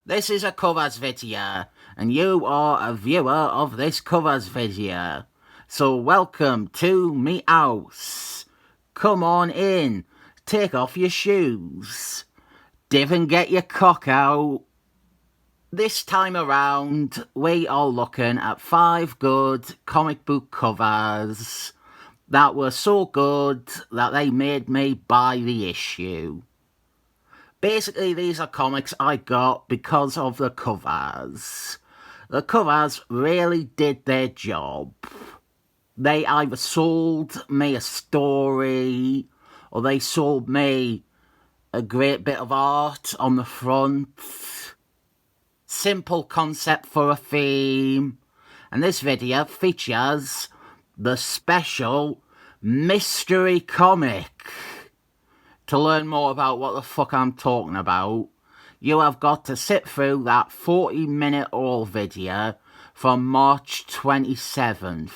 This is a covers video, and you are a viewer of this covers video. So welcome to me house. Come on in, take off your shoes, div and get your cock out. This time around, we are looking at 5 good comic book covers that were so good that they made me buy the issue. Basically, these are comics I got because of the covers. The covers really did their job. They either sold me a story, or they sold me a great bit of art on the front. Simple concept for a theme. And this video features the special mystery comic. To learn more about what the fuck I'm talking about, you have got to sit through that 40-minute haul video from March 27th.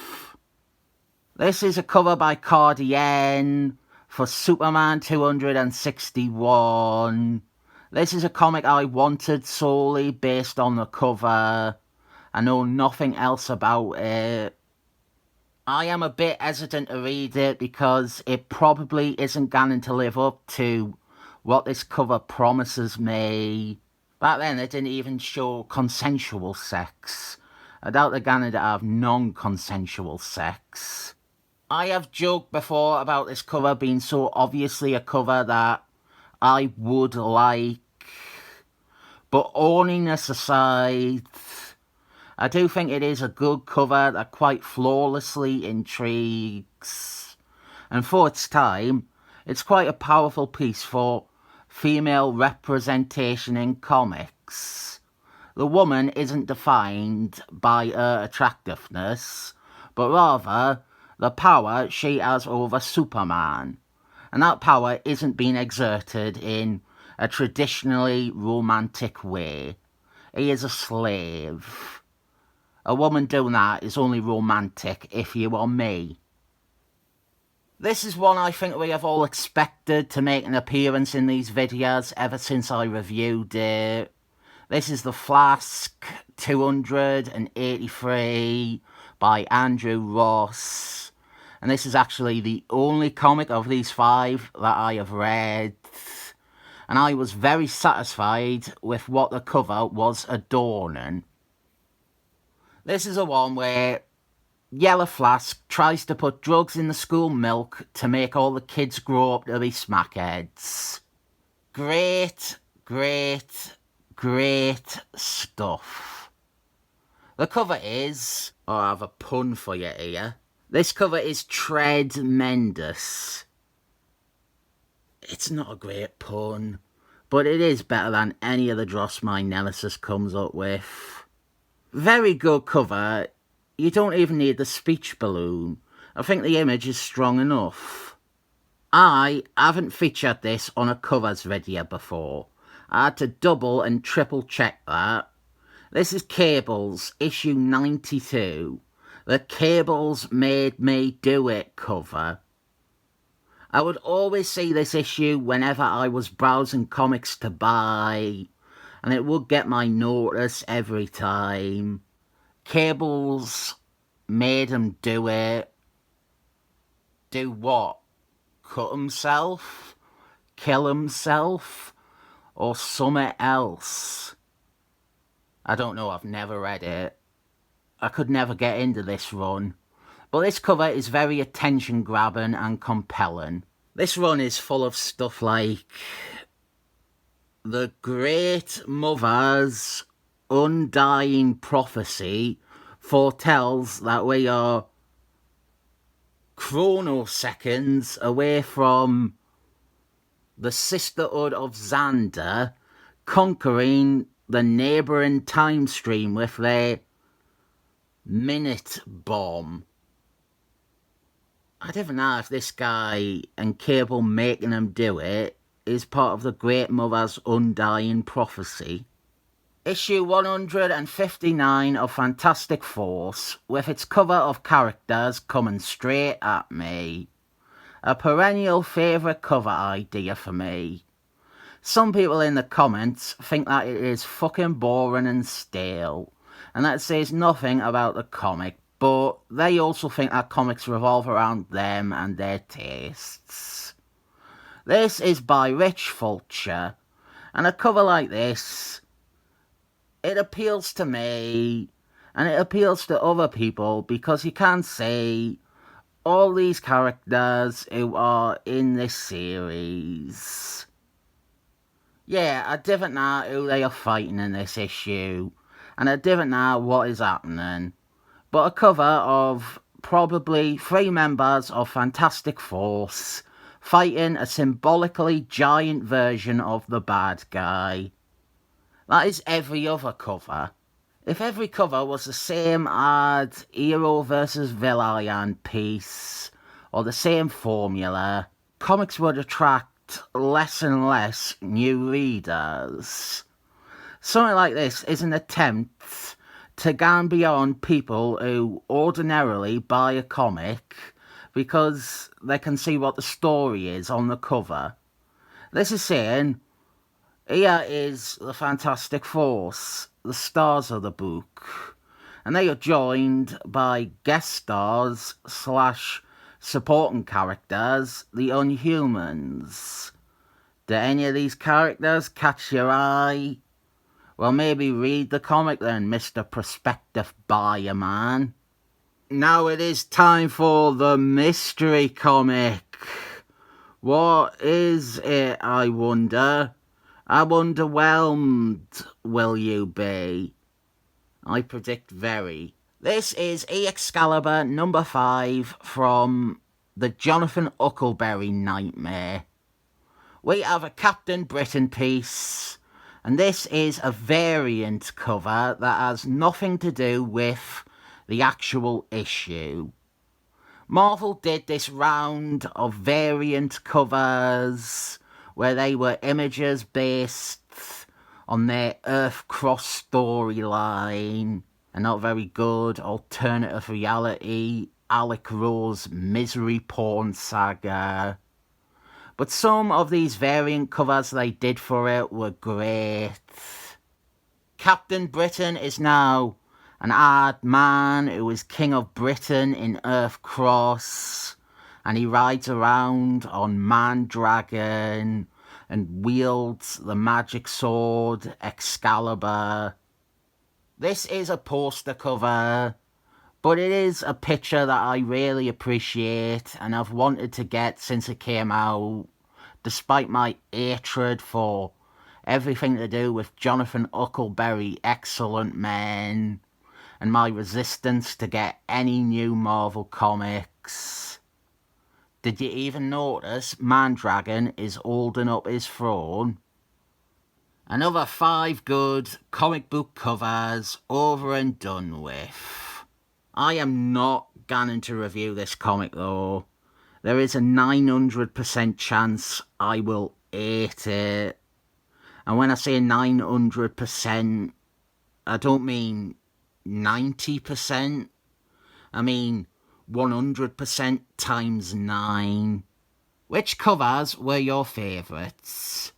This is a cover by Cardy for Superman 261. This is a comic I wanted solely based on the cover. I know nothing else about it. I am a bit hesitant to read it because it probably isn't going to live up to what this cover promises me. Back then, it didn't even show consensual sex. I doubt they're going to have non-consensual sex. I have joked before about this cover being so obviously a cover that I would like. But horniness aside, I do think it is a good cover that quite flawlessly intrigues. And for its time, it's quite a powerful piece for female representation in comics. The woman isn't defined by her attractiveness, but rather the power she has over Superman. And that power isn't being exerted in a traditionally romantic way. He is a slave. A woman doing that is only romantic if you are me. This is one I think we have all expected to make an appearance in these videos ever since I reviewed it. This is The Flask 283 by Andru Ross. And this is actually the only comic of these 5 that I have read. And I was very satisfied with what the cover was adorning. This is a one where Yellow Flask tries to put drugs in the school milk to make all the kids grow up to be smackheads. Great, great, great stuff. The cover is... oh, I have a pun for you here. This cover is tremendous. It's not a great pun, but it is better than any of the dross my nemesis comes up with. Very good cover. You don't even need the speech balloon. I think the image is strong enough. I haven't featured this on a covers video before. I had to double and triple check that. This is Cable's issue 92. The Cables Made Me Do It cover. I would always see this issue whenever I was browsing comics to buy, and it would get my notice every time. Cables made him do it. Do what? Cut himself? Kill himself? Or something else? I don't know, I've never read it. I could never get into this run. But this cover is very attention-grabbing and compelling. This run is full of stuff like... the Great Mother's undying prophecy foretells that we are chronoseconds away from the Sisterhood of Xander conquering the neighbouring time stream with their minute bomb. I don't know if this guy and Cable making him do it is part of the Great Mother's undying prophecy. Issue 159 of Fantastic Force, with its cover of characters coming straight at me. A perennial favourite cover idea for me. Some people in the comments think that it is fucking boring and stale, and that says nothing about the comic, but they also think that comics revolve around them and their tastes. This is by Rich Fulcher, and a cover like this, it appeals to me, and it appeals to other people, because you can see all these characters who are in this series. Yeah, I didn't know who they are fighting in this issue, and I didn't know what is happening, but a cover of probably 3 members of Fantastic Force fighting a symbolically giant version of the bad guy. That is every other cover. If every cover was the same as hero versus villain piece, or the same formula, comics would attract less and less new readers. Something like this is an attempt to go beyond people who ordinarily buy a comic because they can see what the story is on the cover. This is saying, here is the Fantastic Force, the stars of the book, and they are joined by guest stars / supporting characters, the Unhumans. Do any of these characters catch your eye? Well, maybe read the comic then, Mr. Prospective Buyer Man. Now it is time for the mystery comic. What is it, I wonder? How underwhelmed will you be? I predict very. This is Excalibur number 5 from the Jonathan Huckleberry Nightmare. We have a Captain Britain piece, and this is a variant cover that has nothing to do with the actual issue. Marvel did this round of variant covers where they were images based on their Earth Cross storyline, a not very good alternative reality Alec Rose misery porn saga. But some of these variant covers they did for it were great. Captain Britain is now an odd man who is King of Britain in Earth Cross, and he rides around on Mandragon and wields the magic sword Excalibur. This is a poster cover, but it is a picture that I really appreciate and I've wanted to get since it came out, despite my hatred for everything to do with Jonathan Huckleberry Excellent Men and my resistance to get any new Marvel comics. Did you even notice Mandragon is holding up his throne? Another 5 good comic book covers over and done with. I am not going to review this comic though. There is a 900% chance I will hate it. And when I say 900%, I don't mean 90%. I mean 100% times 9. Which covers were your favourites?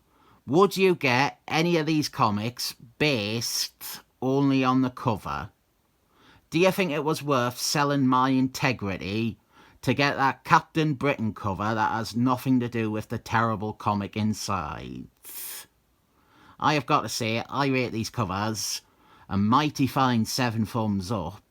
Would you get any of these comics based only on the cover? Do you think it was worth selling my integrity to get that Captain Britain cover that has nothing to do with the terrible comic inside? I have got to say, I rate these covers a mighty fine 7 thumbs up.